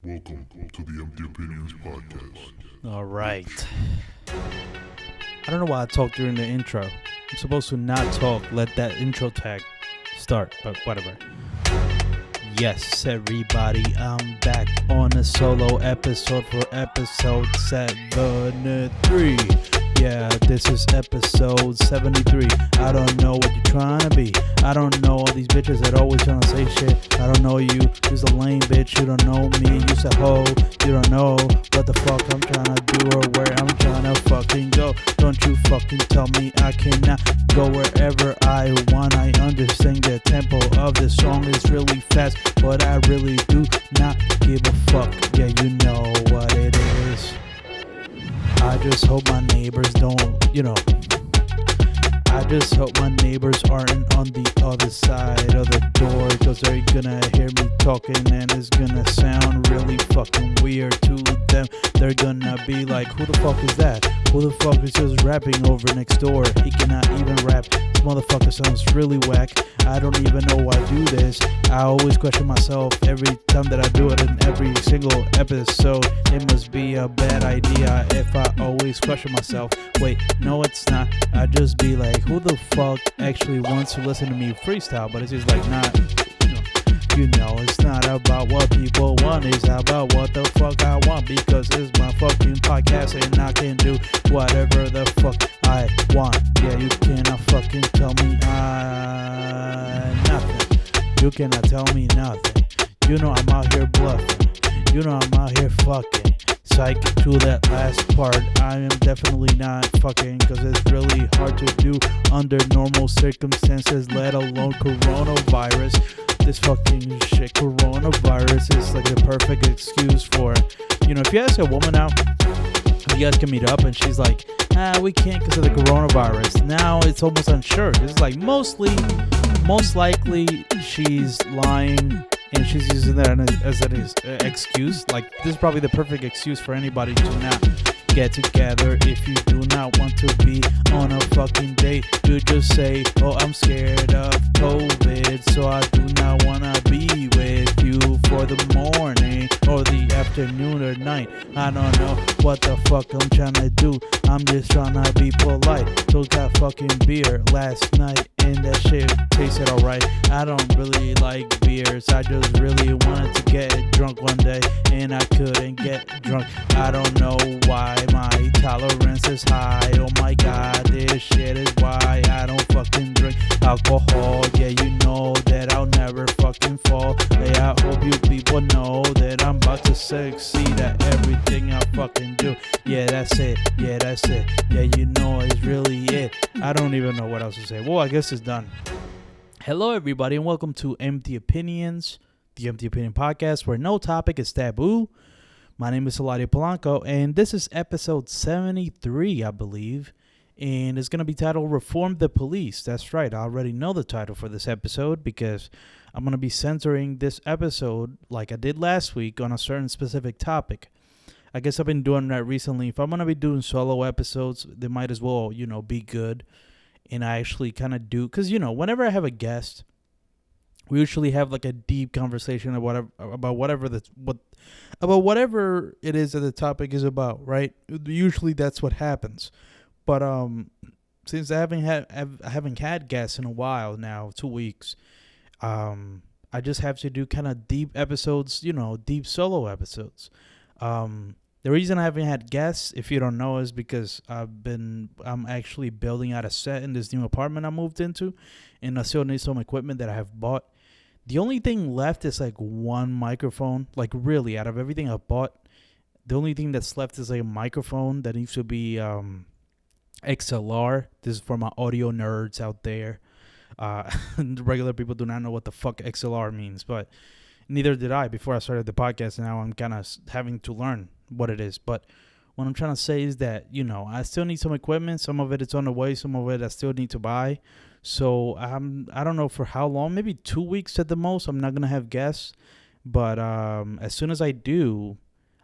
Welcome to the Empty Opinions Podcast. All right. I don't know why I talk during the intro. I'm supposed to not talk. Let that intro tag start, but whatever. Yes, everybody, I'm back on a solo episode for episode 73. Yeah, this is episode 73. I don't know what you're trying to be. I don't know all these bitches that always trying to say shit. I don't know you. You's a lame bitch. You don't know me. You's a hoe. You don't know what the fuck I'm trying to do or where I'm trying to fucking go. Don't you fucking tell me I cannot go wherever I want. I understand the tempo of this song is really fast, but I really do not give a fuck. Yeah, you know what it is. I just hope my neighbors don't, I just hope my neighbors aren't on the other side of the door, cause they're gonna hear me talking and it's gonna sound really fucking weird to them. They're gonna be like, who the fuck is that? Who the fuck is just rapping over next door? He cannot even rap. This motherfucker sounds really whack. I don't even know why I do this. I always question myself every time that I do it in every single episode. It must be a bad idea if I always question myself. Wait, no it's not. I just be like, who the fuck actually wants to listen to me freestyle? But it's just like, it's not about what people want. It's about what the fuck I want, because it's my fucking podcast and I can do whatever the fuck I want. Yeah, you cannot fucking tell me nothing. You cannot tell me nothing. You know I'm out here bluffing. You know I'm out here fucking. Psych to that last part. I am definitely not fucking, because it's really hard to do under normal circumstances, let alone coronavirus. This fucking shit, coronavirus, is like the perfect excuse for, if you ask a woman out, you guys can meet up, and she's like, we can't because of the coronavirus. Now it's almost unsure. It's like most likely she's lying, and she's using that as an excuse. Like, this is probably the perfect excuse for anybody to not get together. If you do not want to be on a fucking date, you just say, oh, I'm scared of COVID, so I do not want to be with you for the morning or the afternoon or night. I don't know what the fuck I'm trying to do. I'm just trying to be polite. So got fucking beer last night, and that shit tasted alright. I don't really like beers. I just really wanted to get drunk one day, and I couldn't get drunk. I don't know why my tolerance is high. Oh my god, this shit is why I don't fucking drink alcohol. Yeah, you know that I'll never fucking fall. Yeah, I hope you people know that I'm about to succeed at everything I fucking do. Yeah, that's it. Yeah, that's it. Yeah, you know it's really it. I don't even know what else to say. Well, I guess it's done. Hello, everybody, and welcome to Empty Opinions, the Empty Opinion Podcast, where no topic is taboo. My name is Eladio Polanco, and this is episode 73, I believe, and it's going to be titled Reform the Police. That's right, I already know the title for this episode, because I'm going to be centering this episode, like I did last week, on a certain specific topic. I guess I've been doing that recently. If I'm going to be doing solo episodes, they might as well, be good. And I actually kind of do, because, whenever I have a guest, we usually have like a deep conversation about whatever it is that the topic is about, right? Usually that's what happens. But since I haven't had guests in a while now, 2 weeks, I just have to do kind of deep episodes, deep solo episodes. The reason I haven't had guests, if you don't know, is because I'm actually building out a set in this new apartment I moved into, and I still need some equipment that I have bought. The only thing left is like one microphone. Like, really, out of everything I bought, the only thing that's left is like a microphone that needs to be XLR. This is for my audio nerds out there. Regular people do not know what the fuck XLR means, but neither did I before I started the podcast, and now I'm kind of having to learn what it is. But what I'm trying to say is that, I still need some equipment. Some of it is on the way. Some of it I still need to buy. So I don't know for how long, maybe 2 weeks at the most. I'm not going to have guests. But as soon as I do,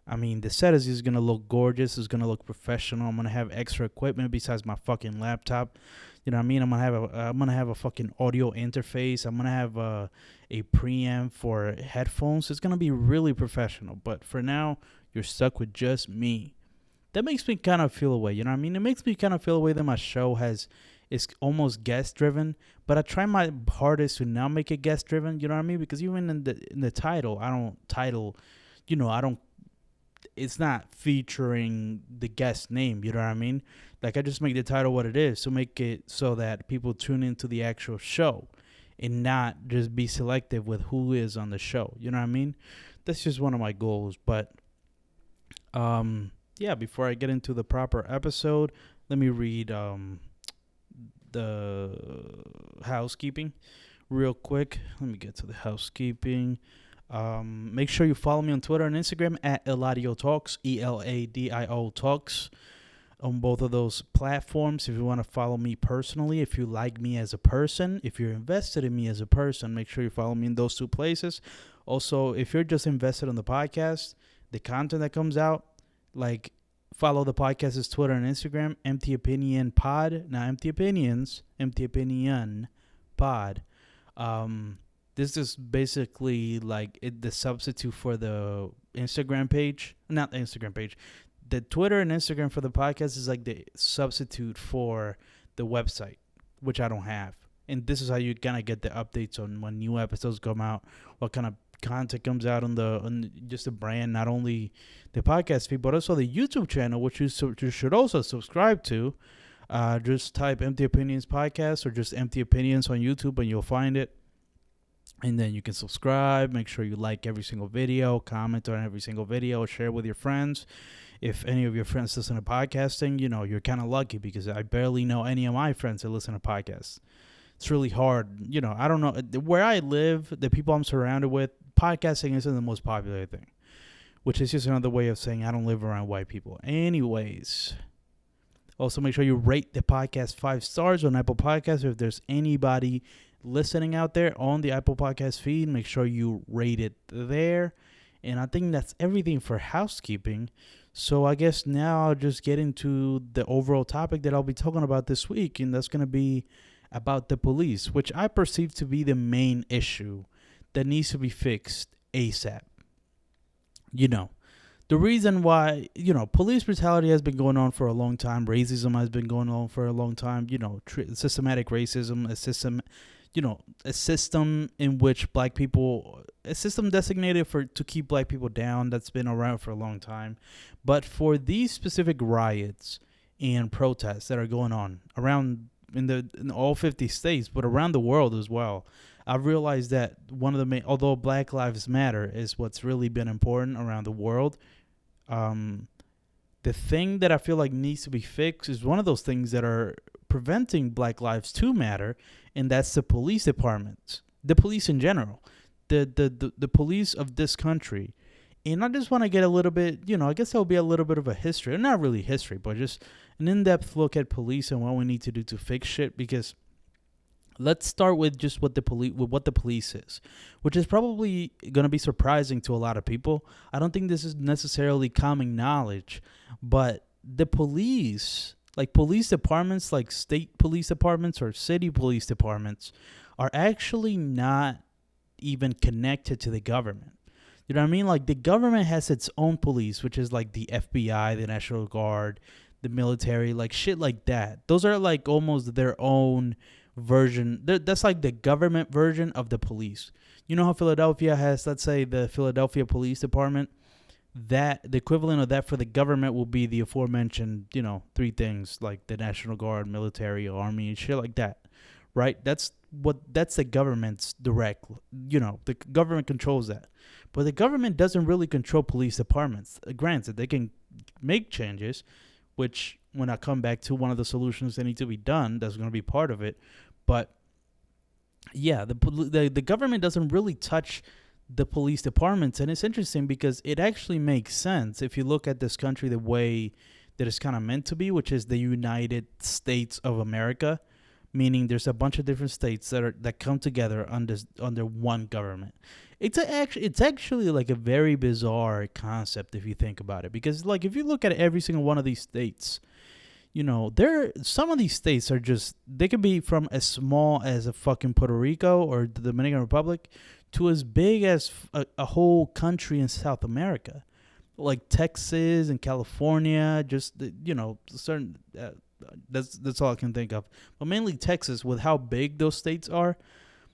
I mean, the set is just gonna look gorgeous. It's gonna look professional. I'm gonna have extra equipment besides my fucking laptop. You know what I mean? I'm gonna have a fucking audio interface. I'm gonna have a preamp for headphones. It's gonna be really professional. But for now, you're stuck with just me. That makes me kind of feel away. You know what I mean? It makes me kind of feel away that my show is almost guest driven. But I try my hardest to not make it guest driven. You know what I mean? Because even in the title, I don't title. You know, I don't. It's not featuring the guest name. You know what I mean? Like I just make the title what it is, so make it so that people tune into the actual show, and not just be selective with who is on the show. You know what I mean? That's just one of my goals. But yeah. Before I get into the proper episode, let me read the housekeeping real quick. Let me get to the housekeeping. Make sure you follow me on Twitter and Instagram at Eladio Talks, ELADIO Talks, on both of those platforms. If you want to follow me personally, if you like me as a person, if you're invested in me as a person, make sure you follow me in those two places. Also, if you're just invested in the podcast, the content that comes out, like follow the podcast's Twitter and Instagram, Empty Opinion Pod, not Empty Opinions, Empty Opinion Pod. This is basically like the substitute for the Instagram page. Not the Instagram page. The Twitter and Instagram for the podcast is like the substitute for the website, which I don't have. And this is how you're going to get the updates on when new episodes come out, what kind of content comes out on just the brand, not only the podcast feed, but also the YouTube channel, which you should also subscribe to. Just type Empty Opinions Podcast or just Empty Opinions on YouTube and you'll find it. And then you can subscribe. Make sure you like every single video, comment on every single video, share with your friends. If any of your friends listen to podcasting, you know, you're kind of lucky because I barely know any of my friends that listen to podcasts. It's really hard. You know, I don't know. Where I live, the people I'm surrounded with, podcasting isn't the most popular thing, which is just another way of saying I don't live around white people. Anyways, also make sure you rate the podcast 5 stars on Apple Podcasts. If there's anybody listening out there on the Apple Podcast feed, make sure you rate it there. And I think that's everything for housekeeping. So I guess now I'll just get into the overall topic that I'll be talking about this week, and that's going to be about the police, which I perceive to be the main issue that needs to be fixed ASAP. You know, the reason why, you know, police brutality has been going on for a long time. Racism has been going on for a long time. You know, systematic racism, a system in which black people, a system designated to keep black people down that's been around for a long time. But for these specific riots and protests that are going on around in all 50 states, but around the world as well, I've realized that one of the main, although Black Lives Matter is what's really been important around the world, the thing that I feel like needs to be fixed is one of those things that are preventing Black Lives to matter, and that's the police departments, the police in general, the police of this country. And I just want to get a little bit, you know, I guess there'll be a little bit of a history, not really history, but just an in-depth look at police and what we need to do to fix shit. Because let's start with just what the police is, which is probably going to be surprising to a lot of people. I don't think this is necessarily common knowledge, but the police, like police departments, like state police departments or city police departments, are actually not even connected to the government. You know what I mean? Like the government has its own police, which is like the FBI, the National Guard, the military, like shit like that. Those are like almost their own version. That's like the government version of the police. You know how Philadelphia has, let's say, the Philadelphia Police Department? That the equivalent of that for the government will be the aforementioned, you know, 3 things like the National Guard, military, army, and shit like that. Right? That's the government's direct, you know, the government controls that. But the government doesn't really control police departments. Granted, they can make changes, which when I come back to one of the solutions that need to be done, that's going to be part of it. But yeah, the government doesn't really touch the police departments. And it's interesting because it actually makes sense if you look at this country the way that it's kind of meant to be, which is the United States of America. Meaning there's a bunch of different states that come together under one government. It's actually like a very bizarre concept if you think about it, because like if you look at every single one of these states, some of these states are just, they could be from as small as a fucking Puerto Rico or the Dominican Republic to as big as a whole country in South America, like Texas and California. Just certain. That's all I can think of. But mainly Texas, with how big those states are,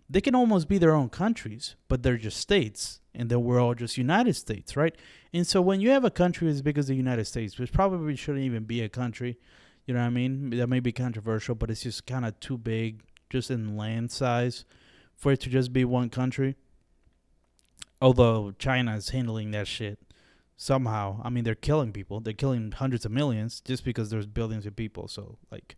they can almost be their own countries, but they're just states, and then we're all just United States, right? And so when you have a country as big as the United States, which probably shouldn't even be a country, you know what I mean? That may be controversial, but it's just kind of too big, just in land size, for it to just be one country. Although China is handling that shit somehow. I mean, they're killing people. They're killing hundreds of millions just because there's billions of people. So, like,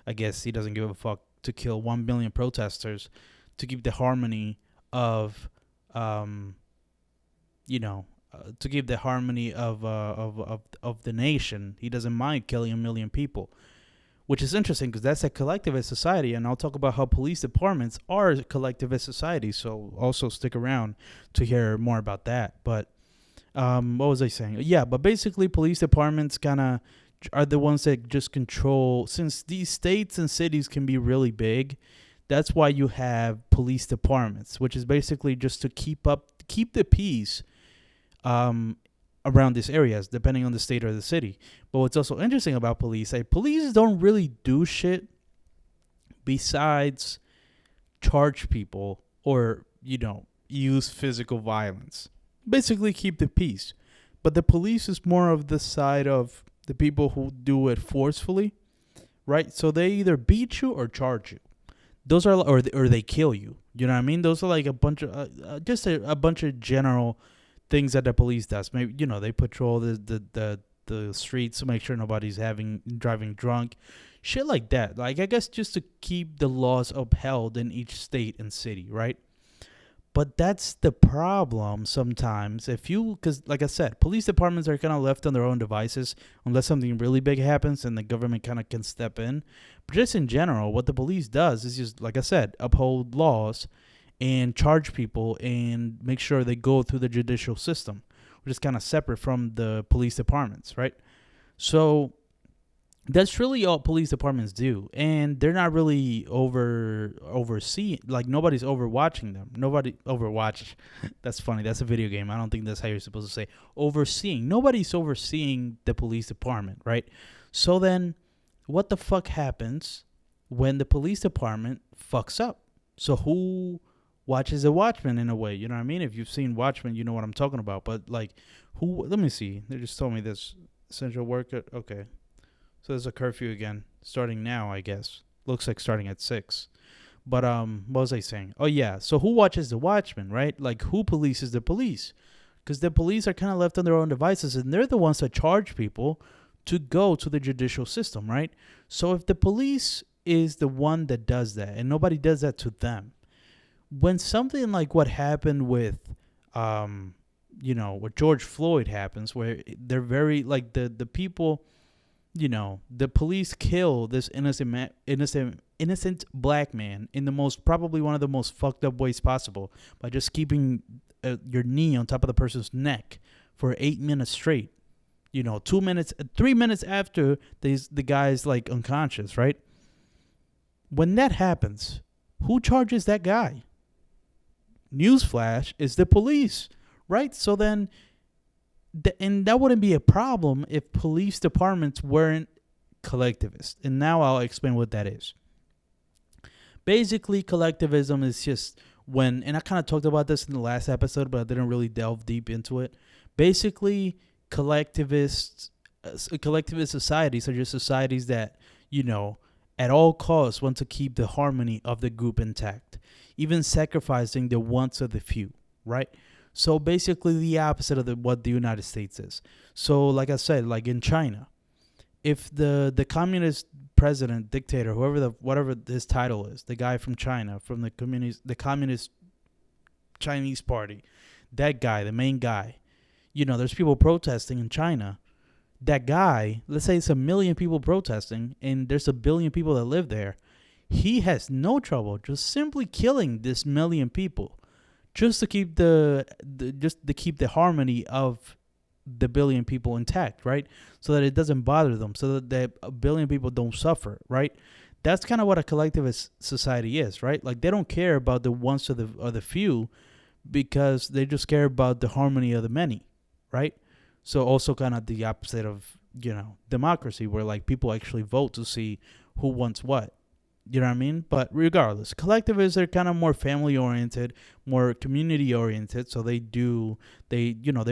I guess he doesn't give a fuck to kill 1 billion protesters to keep the harmony of, to keep the harmony of the nation. He doesn't mind killing 1 million people, which is interesting because that's a collectivist society, and I'll talk about how police departments are collectivist societies. So also stick around to hear more about that. But what was I saying? Yeah, but basically, police departments kind of are the ones that just control. Since these states and cities can be really big, that's why you have police departments, which is basically just to keep the peace around these areas, depending on the state or the city. But what's also interesting about police, police don't really do shit besides charge people or, use physical violence. Basically keep the peace. But the police is more of the side of the people who do it forcefully, right? So they either beat you or charge you. Those are, or they kill you. You know what I mean? Those are like a bunch of, just a bunch of general things that the police does. Maybe, they patrol the streets to make sure nobody's driving drunk. Shit like that. Like, I guess just to keep the laws upheld in each state and city, right? But that's the problem sometimes. Because like I said, police departments are kind of left on their own devices unless something really big happens and the government kind of can step in. But just in general, what the police does is just, like I said, uphold laws and charge people and make sure they go through the judicial system, which is kind of separate from the police departments, right? So that's really all police departments do, and they're not really overseeing. Like, nobody's overwatching them. Nobody overwatch. That's funny. That's a video game. I don't think that's how you're supposed to say overseeing. Nobody's overseeing the police department, right? So then, what the fuck happens when the police department fucks up? So who watches the Watchmen in a way? You know what I mean? If you've seen Watchmen, you know what I'm talking about. But like, who? Let me see. They just told me this essential worker. Okay. So there's a curfew again, starting now, I guess. Looks like starting at 6. But what was I saying? Oh, yeah. So who watches the Watchmen, right? Like, who polices the police? Because the police are kind of left on their own devices, and they're the ones that charge people to go to the judicial system, right? So if the police is the one that does that, and nobody does that to them, when something like what happened with, what George Floyd happens, where they're very, like, the people... the police kill this innocent black man in the most, probably one of the most fucked up ways possible, by just keeping your knee on top of the person's neck for 8 minutes straight. 3 minutes after the guy's like unconscious, right? When that happens, who charges that guy? Newsflash, is the police, right? So then, and that wouldn't be a problem if police departments weren't collectivist. And now I'll explain what that is. Basically, collectivism is just when, and I kind of talked about this in the last episode, but I didn't really delve deep into it. Basically, collectivist societies are just societies that, at all costs want to keep the harmony of the group intact, even sacrificing the wants of the few, right? So basically the opposite of what the United States is. So like I said, like in China, if the communist president, dictator, whatever his title is, the guy from China, from the communist Chinese party, that guy, the main guy, there's people protesting in China. That guy, let's say it's 1 million people protesting and there's 1 billion people that live there. He has no trouble just simply killing this 1 million people, just to keep the harmony of the billion people intact, right? So that it doesn't bother them, so that the a billion people don't suffer, right? That's kind of what a collectivist society is, right? Like they don't care about the ones or the few, because they just care about the harmony of the many, right? So also kind of the opposite of, democracy, where like people actually vote to see who wants what. You know what I mean? But regardless, collectivists are kind of more family oriented, more community oriented. So they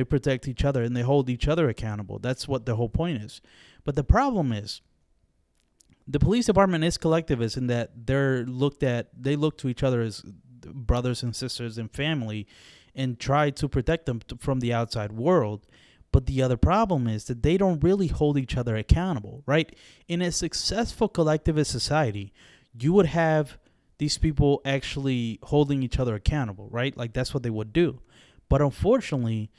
protect each other and they hold each other accountable. That's what the whole point is. But the problem is, the police department is collectivist in that they look to each other as brothers and sisters and family, and try to protect them from the outside world. But the other problem is that they don't really hold each other accountable, right? In a successful collectivist society, you would have these people actually holding each other accountable, right? Like that's what they would do. But unfortunately,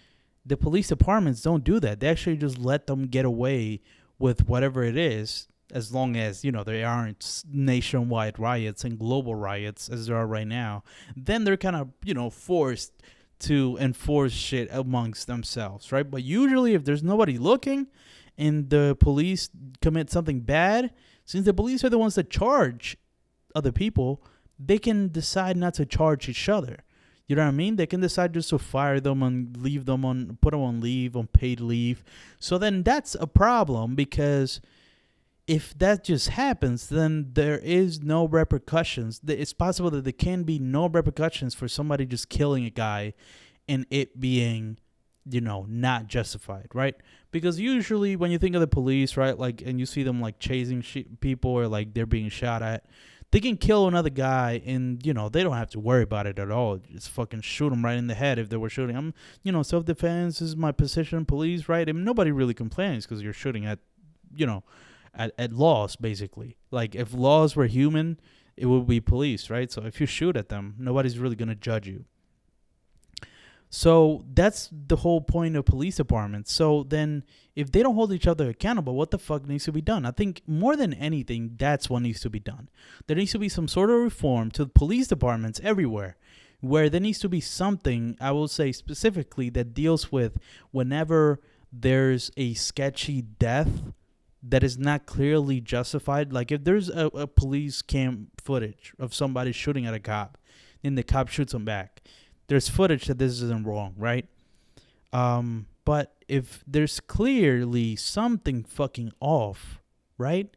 the police departments don't do that. They actually just let them get away with whatever it is, as long as, there aren't nationwide riots and global riots as there are right now. Then they're kind of, forced to enforce shit amongst themselves, right? But usually if there's nobody looking and the police commit something bad, since the police are the ones that charge other people, they can decide not to charge each other. You know what I mean? They can decide just to fire them and put them on leave, on paid leave. So then that's a problem, because if that just happens, then there is no repercussions. It's possible that there can be no repercussions for somebody just killing a guy and it being, not justified, right? Because usually when you think of the police, right, like, and you see them like chasing people, or like they're being shot at, they can kill another guy and, they don't have to worry about it at all. Just fucking shoot him right in the head if they were shooting. Self-defense is my position, police, right? And nobody really complains because you're shooting at, at laws, basically. Like, if laws were human, it would be police, right? So if you shoot at them, nobody's really going to judge you. So that's the whole point of police departments. So then if they don't hold each other accountable, what the fuck needs to be done? I think more than anything, that's what needs to be done. There needs to be some sort of reform to police departments everywhere, where there needs to be something, I will say specifically, that deals with whenever there's a sketchy death that is not clearly justified. Like if there's a police cam footage of somebody shooting at a cop and the cop shoots him back, there's footage that this isn't wrong, right? But if there's clearly something fucking off, right,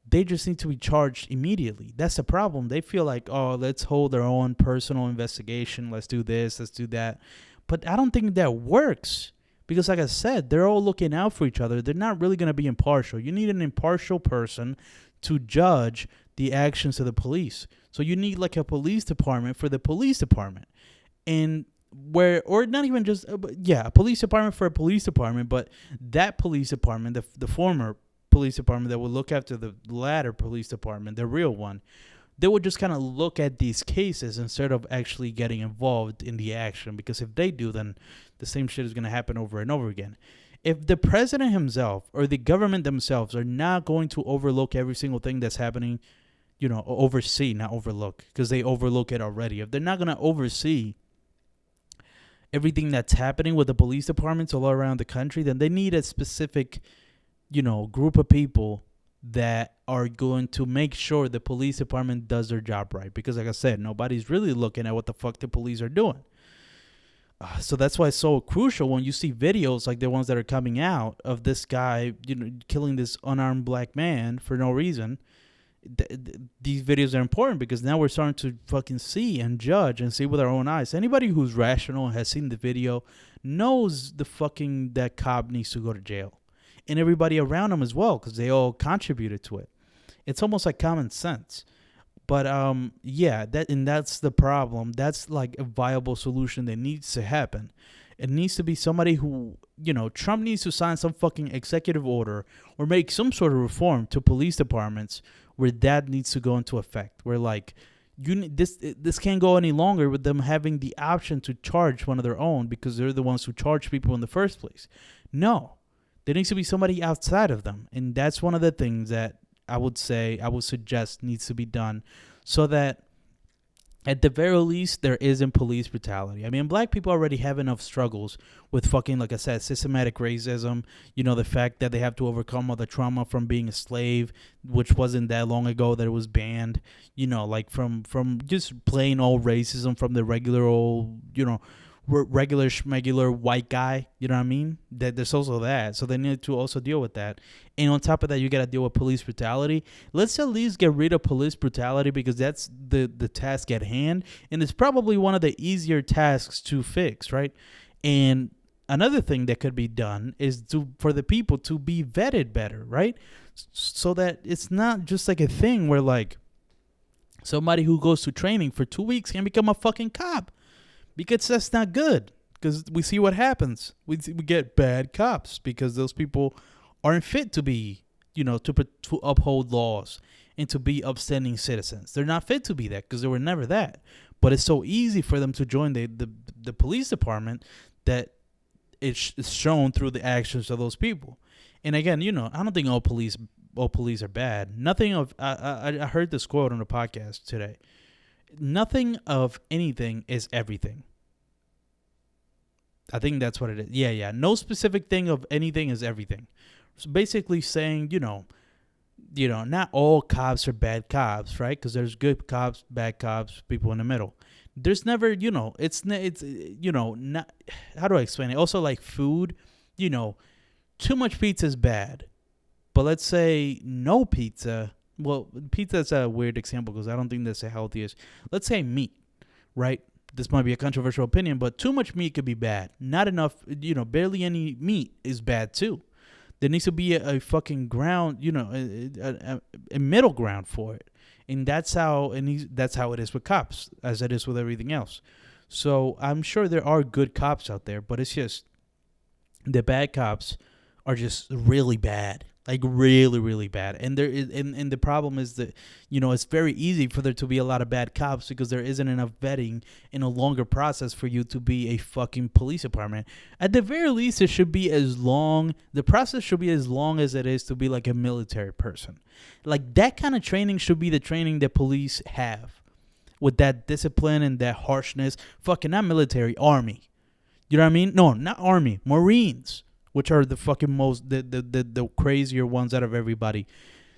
they just need to be charged immediately. That's the problem. They feel like, oh, let's hold our own personal investigation. Let's do this, let's do that. But I don't think that works. Because like I said, they're all looking out for each other. They're not really going to be impartial. You need an impartial person to judge the actions of the police. So you need like a police department for the police department. And or not even just, a police department for a police department, but that police department, the former police department that would look after the latter police department, the real one, they would just kind of look at these cases instead of actually getting involved in the action. Because if they do, then the same shit is going to happen over and over again. If the president himself or the government themselves are not going to overlook every single thing that's happening, oversee, not overlook, because they overlook it already. If they're not going to oversee everything that's happening with the police departments all around the country, then they need a specific, group of people that are going to make sure the police department does their job right. Because like I said, nobody's really looking at what the fuck the police are doing. So that's why it's so crucial when you see videos like the ones that are coming out of this guy, killing this unarmed black man for no reason. These videos are important because now we're starting to fucking see and judge and see with our own eyes. Anybody who's rational and has seen the video knows that cop needs to go to jail. And everybody around him as well, because they all contributed to it. It's almost like common sense. But that's the problem. That's like a viable solution that needs to happen. It needs to be somebody who, Trump needs to sign some fucking executive order or make some sort of reform to police departments where that needs to go into effect. Where like this can't go any longer with them having the option to charge one of their own because they're the ones who charge people in the first place. No, there needs to be somebody outside of them, and that's one of the things that I would suggest needs to be done, so that at the very least, there isn't police brutality. I mean, black people already have enough struggles with fucking, like I said, systematic racism. You know, the fact that they have to overcome all the trauma from being a slave, which wasn't that long ago that it was banned. You know, like from just plain old racism from the regular old, you know, regular schmegular white guy. You know what I mean? That there's also that. So they need to also deal with that. And on top of that, you got to deal with police brutality. Let's at least get rid of police brutality because that's the task at hand. And it's probably one of the easier tasks to fix, right? And another thing that could be done is for the people to be vetted better, right? So that it's not just like a thing where like somebody who goes to training for 2 weeks can become a fucking cop. Because that's not good. Because we see what happens. We get bad cops because those people aren't fit to be, you know, to uphold laws and to be upstanding citizens. They're not fit to be that because they were never that. But it's so easy for them to join the police department that it's shown through the actions of those people. And again, you know, I don't think all police are bad. Nothing of I heard this quote on the podcast today. Nothing of anything is everything. I think that's what it is. Yeah. No specific thing of anything is everything. So basically saying, you know, not all cops are bad cops, right? Because there's good cops, bad cops, people in the middle. There's never, you know, it's you know, not, how do I explain it? Also like food, you know, too much pizza is bad. But let's say no pizza. Well, pizza is a weird example because I don't think that's the healthiest. Let's say meat, right? This might be a controversial opinion, but too much meat could be bad. Not enough, you know, barely any meat is bad too. There needs to be a fucking ground, you know, a middle ground for it. And that's how it is with cops, as it is with everything else. So I'm sure there are good cops out there, but it's just the bad cops are just really bad. Like really, really bad. And the problem is that, you know, it's very easy for there to be a lot of bad cops because there isn't enough vetting in a longer process for you to be a fucking police department. At the very least, the process should be as long as it is to be like a military person. Like that kind of training should be the training that police have with that discipline and that harshness. Fucking not military, army. You know what I mean? No, not army, Marines. Which are the fucking most the crazier ones out of everybody.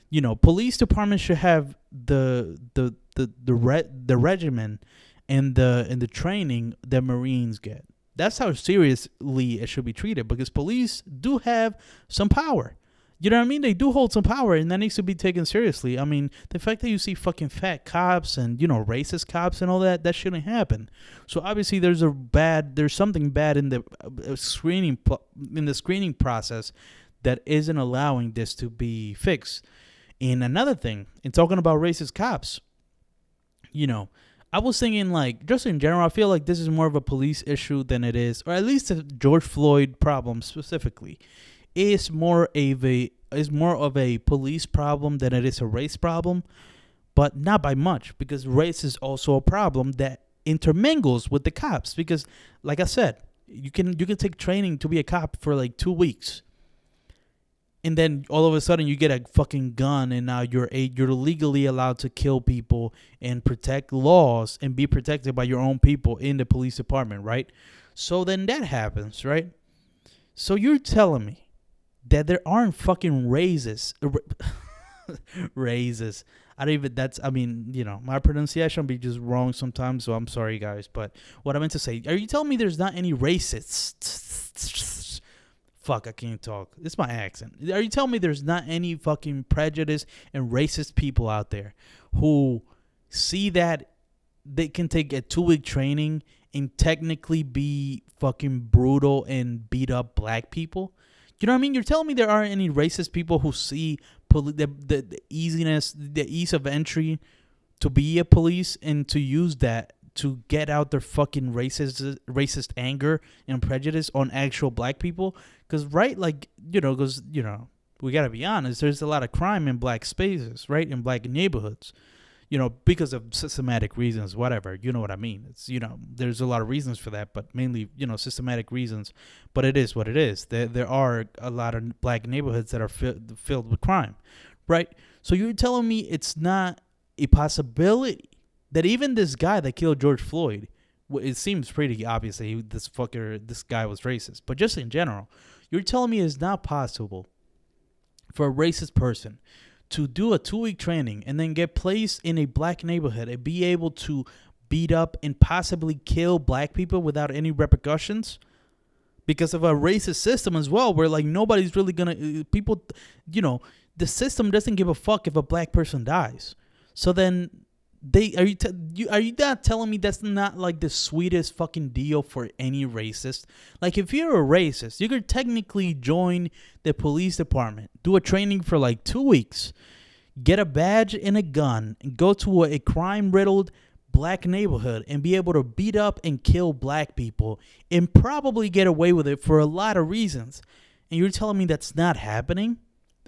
You know, police departments should have the regimen and the training that Marines get. That's how seriously it should be treated because police do have some power. You know what I mean? They do hold some power, and that needs to be taken seriously. I mean, the fact that you see fucking fat cops and, you know, racist cops and all that shouldn't happen. So obviously, there's something bad in the screening process that isn't allowing this to be fixed. And another thing, in talking about racist cops, you know, I was thinking like just in general, I feel like this is more of a police issue than it is, or at least the George Floyd problem specifically. Is more of a police problem than it is a race problem, but not by much because race is also a problem that intermingles with the cops. Because, like I said, you can take training to be a cop for like 2 weeks, and then all of a sudden you get a fucking gun, and now you're legally allowed to kill people and protect laws and be protected by your own people in the police department, right? So then that happens, right? So you're telling me that there aren't fucking raises. Raises. I mean, you know, my pronunciation will be just wrong sometimes, so I'm sorry, guys. But what I meant to say, are you telling me there's not any racists? Fuck, I can't talk. It's my accent. Are you telling me there's not any fucking prejudice and racist people out there who see that they can take a 2-week training and technically be fucking brutal and beat up black people? You know what I mean? You're telling me there aren't any racist people who see the ease of entry to be a police and to use that to get out their fucking racist anger and prejudice on actual black people? Because, right, like, you know, we got to be honest, there's a lot of crime in black spaces, right, in black neighborhoods. You know, because of systematic reasons, whatever. You know what I mean? It's, you know, there's a lot of reasons for that, but mainly, you know, systematic reasons. But it is what it is. There are a lot of black neighborhoods that are filled with crime, right? So you're telling me it's not a possibility that even this guy that killed George Floyd, it seems pretty obvious that this guy was racist. But just in general, you're telling me it's not possible for a racist person to do a 2-week training and then get placed in a black neighborhood and be able to beat up and possibly kill black people without any repercussions because of a racist system as well, where like nobody's really gonna people, the system doesn't give a fuck if a black person dies. So then are you not telling me that's not like the sweetest fucking deal for any racist? Like if you're a racist, you could technically join the police department, do a training for like 2 weeks, get a badge and a gun, and go to a crime-riddled black neighborhood and be able to beat up and kill black people and probably get away with it for a lot of reasons. And you're telling me that's not happening?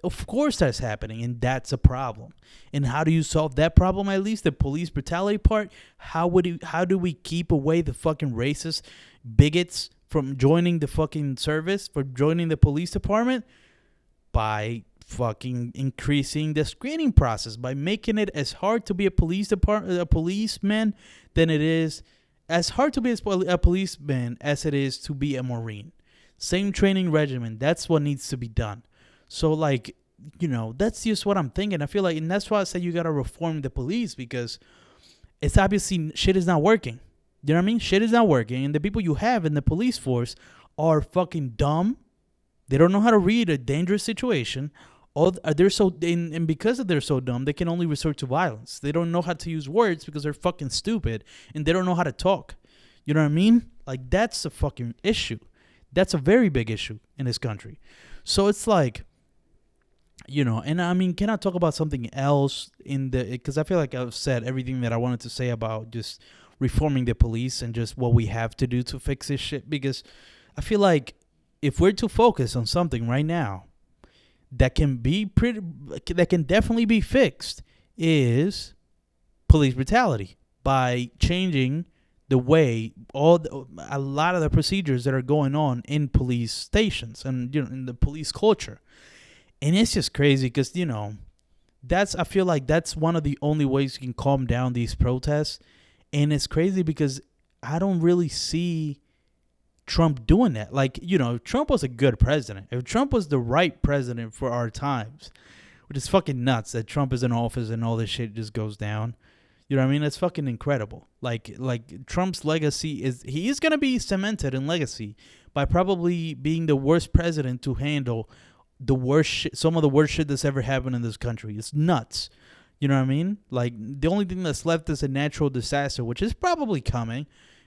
Of course that's happening, and that's a problem. And how do you solve that problem? At least the police brutality part. How do we keep away the fucking racist bigots from joining the fucking service, for joining the police department? By fucking increasing the screening process, by making it as hard to be a policeman than it is as hard to be a policeman as it is to be a Marine. Same training regimen. That's what needs to be done. So, like, that's just what I'm thinking. I feel like, and that's why I said you got to reform the police, because it's obviously shit is not working. You know what I mean? Shit is not working. And the people you have in the police force are fucking dumb. They don't know how to read a dangerous situation. They're and because they're so dumb, they can only resort to violence. They don't know how to use words because they're fucking stupid, and they don't know how to talk. You know what I mean? Like, that's a fucking issue. That's a very big issue in this country. So it's like, and I mean, can I talk about something else because I feel like I've said everything that I wanted to say about just reforming the police and just what we have to do to fix this shit, because I feel like if we're to focus on something right now that can definitely be fixed, is police brutality, by changing the way a lot of the procedures that are going on in police stations and in the police culture. And it's just crazy because I feel like that's one of the only ways you can calm down these protests. And it's crazy because I don't really see Trump doing that. Like, if Trump was a good president, if Trump was the right president for our times, which is fucking nuts that Trump is in office and all this shit just goes down. You know what I mean? It's fucking incredible. Like Trump's legacy he is going to be cemented in legacy by probably being the worst president to handle the worst shit, some of the worst shit that's ever happened in this country. It's nuts. You know what I mean? Like, the only thing that's left is a natural disaster, which is probably coming.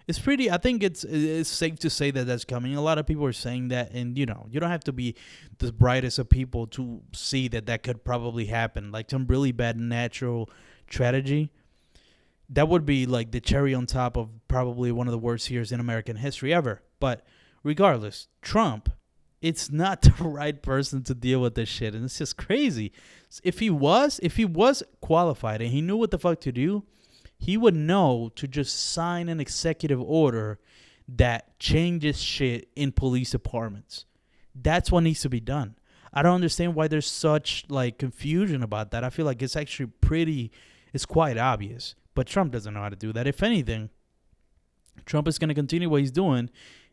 I think it's safe to say that that's coming. A lot of people are saying that, and you don't have to be the brightest of people to see that could probably happen. Like some really bad natural tragedy. That would be like the cherry on top of probably one of the worst years in American history ever. But regardless, Trump, it's not the right person to deal with this shit. And it's just crazy. If he was qualified and he knew what the fuck to do, he would know to just sign an executive order that changes shit in police departments. That's what needs to be done. I don't understand why there's such like confusion about that. I feel like it's actually it's quite obvious. But Trump doesn't know how to do that. If anything, Trump is going to continue what he's doing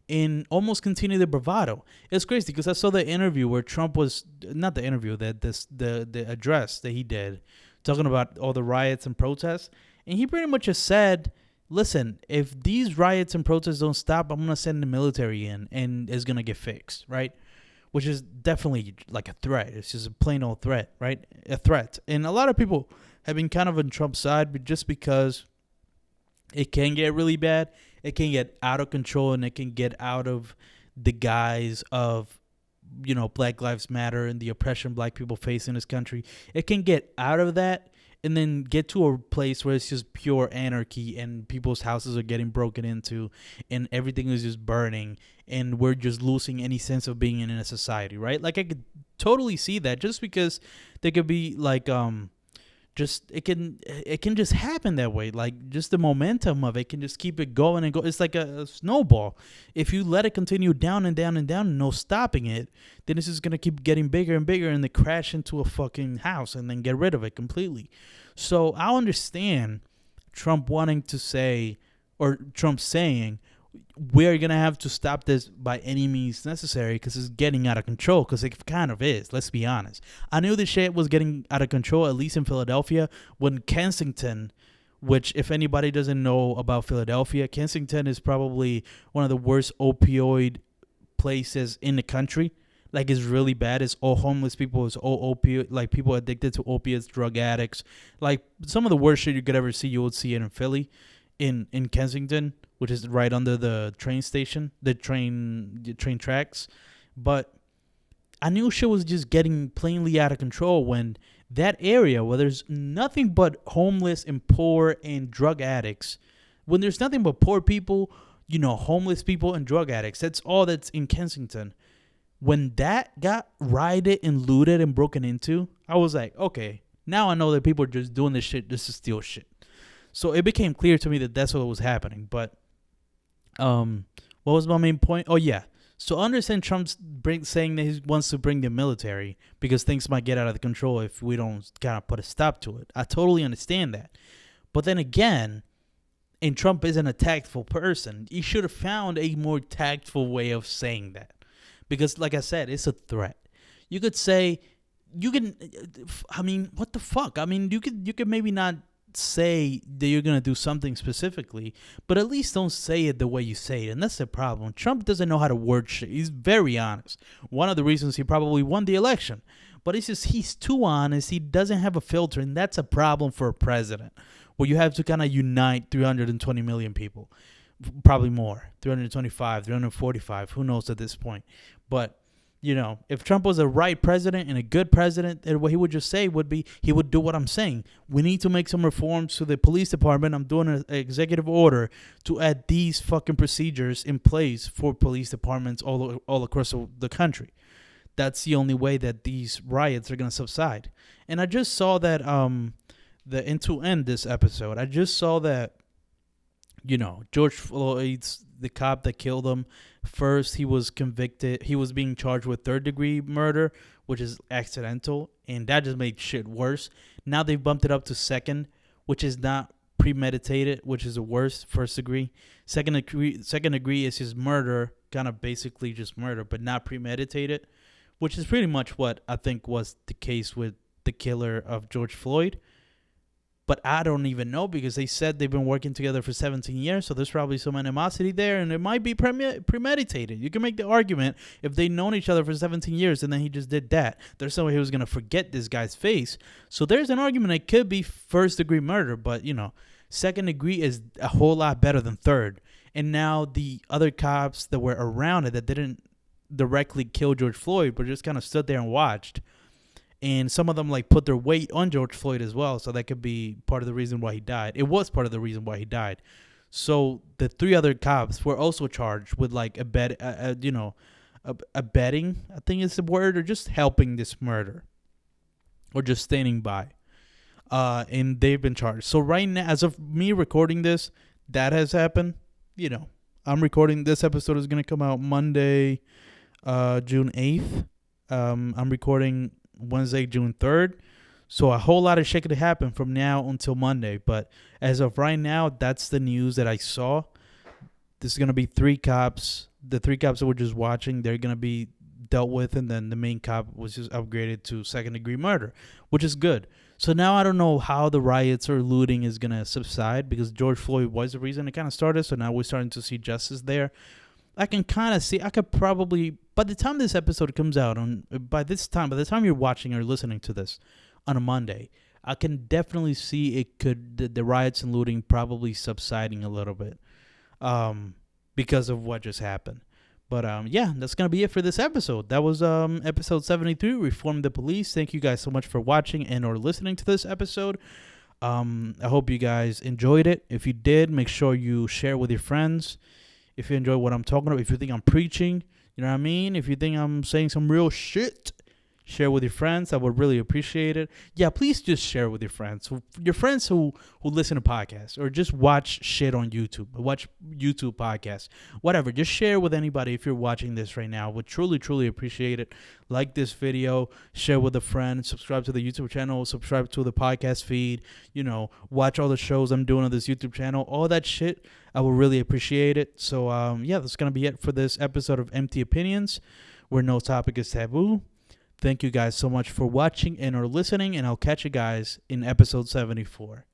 and almost continue the bravado. It's crazy because I saw the interview where Trump was, not the interview, the address that he did, talking about all the riots and protests. And he pretty much just said, listen, if these riots and protests don't stop, I'm going to send the military in and it's going to get fixed, right? Which is definitely like a threat. It's just a plain old threat, right? A threat. And a lot of people have been kind of on Trump's side, but just because it can get really bad, it can get out of control, and it can get out of the guise of, Black Lives Matter and the oppression black people face in this country. It can get out of that and then get to a place where it's just pure anarchy and people's houses are getting broken into and everything is just burning and we're just losing any sense of being in a society, right? Like, I could totally see that, just because there could be like it can just happen that way. Like, just the momentum of it can just keep it going and go. It's like a snowball. If you let it continue down and down and down and no stopping it, then it's just going to keep getting bigger and bigger and then crash into a fucking house and then get rid of it completely. So I understand Trump wanting to say, or Trump saying, we're going to have to stop this by any means necessary because it's getting out of control, because it kind of is. Let's be honest. I knew the shit was getting out of control, at least in Philadelphia, when Kensington, which if anybody doesn't know about Philadelphia, Kensington is probably one of the worst opioid places in the country. Like, it's really bad. It's all homeless people. It's all opioid, like people addicted to opiates, drug addicts. Like, some of the worst shit you could ever see, you would see it in Philly, in Kensington, which is right under the train station, the train tracks. But I knew shit was just getting plainly out of control when that area where there's nothing but homeless and poor and drug addicts, when there's nothing but poor people, homeless people and drug addicts, that's all that's in Kensington. When that got rioted and looted and broken into, I was like, okay, now I know that people are just doing this shit just to steal shit. So it became clear to me that that's what was happening. But what was my main point? Oh, yeah. So I understand Trump's saying that he wants to bring the military because things might get out of control if we don't kind of put a stop to it. I totally understand that. But then again, and Trump isn't a tactful person, he should have found a more tactful way of saying that. Because, like I said, it's a threat. You could say, what the fuck? I mean, you could maybe not say that you're going to do something specifically, but at least don't say it the way you say it. And that's the problem. Trump doesn't know how to word shit. He's very honest. One of the reasons he probably won the election. But it's just he's too honest. He doesn't have a filter, and that's a problem for a president, where you have to kind of unite 320 million people. Probably more, 325, 345, who knows at this point. But, if Trump was a right president and a good president, what he would just say would be, he would do what I'm saying. We need to make some reforms to the police department. I'm doing an executive order to add these fucking procedures in place for police departments all across the country. That's the only way that these riots are going to subside. And I just saw that, and to end this episode, I just saw that, George Floyd's the cop that killed him. First, he was convicted. He was being charged with third-degree murder, which is accidental, and that just made shit worse. Now they've bumped it up to second, which is not premeditated, which is the worst. First degree. Second degree is his murder, kind of basically just murder, but not premeditated, which is pretty much what I think was the case with the killer of George Floyd. But I don't even know, because they said they've been working together for 17 years, so there's probably some animosity there, and it might be premeditated. You can make the argument, if they've known each other for 17 years and then he just did that, there's no way he was going to forget this guy's face. So there's an argument it could be first-degree murder, but, second degree is a whole lot better than third. And now the other cops that were around it that didn't directly kill George Floyd, but just kind of stood there and watched, and some of them put their weight on George Floyd as well. So that could be part of the reason why he died. It was part of the reason why he died. So the three other cops were also charged with abetting, I think is the word, or just helping this murder, or just standing by. And they've been charged. So right now, as of me recording this, that has happened. I'm recording, this episode is going to come out Monday, June 8th. I'm recording Wednesday, June 3rd. So a whole lot of shit could happen from now until Monday. But as of right now, that's the news that I saw. This is going to be three cops. The three cops that we're just watching, they're going to be dealt with. And then the main cop was just upgraded to second-degree murder, which is good. So now I don't know how the riots or looting is going to subside, because George Floyd was the reason it kind of started. So now we're starting to see justice there. I can kind of see, I could probably, by the time this episode comes out, by the time you're watching or listening to this on a Monday, I can definitely see the riots and looting probably subsiding a little bit, because of what just happened. But yeah, that's going to be it for this episode. That was episode 73, Reform the Police. Thank you guys so much for watching and or listening to this episode. I hope you guys enjoyed it. If you did, make sure you share with your friends. If you enjoy what I'm talking about, if you think I'm preaching, you know what I mean? If you think I'm saying some real shit, Share with your friends. I would really appreciate it. Yeah, please just share with your friends. Your friends who listen to podcasts or just watch shit on YouTube. Watch YouTube podcasts. Whatever. Just share with anybody if you're watching this right now. Would truly, truly appreciate it. Like this video. Share with a friend. Subscribe to the YouTube channel. Subscribe to the podcast feed. Watch all the shows I'm doing on this YouTube channel. All that shit. I would really appreciate it. So, yeah, that's going to be it for this episode of Empty Opinions, where no topic is taboo. Thank you guys so much for watching and or listening, and I'll catch you guys in episode 74.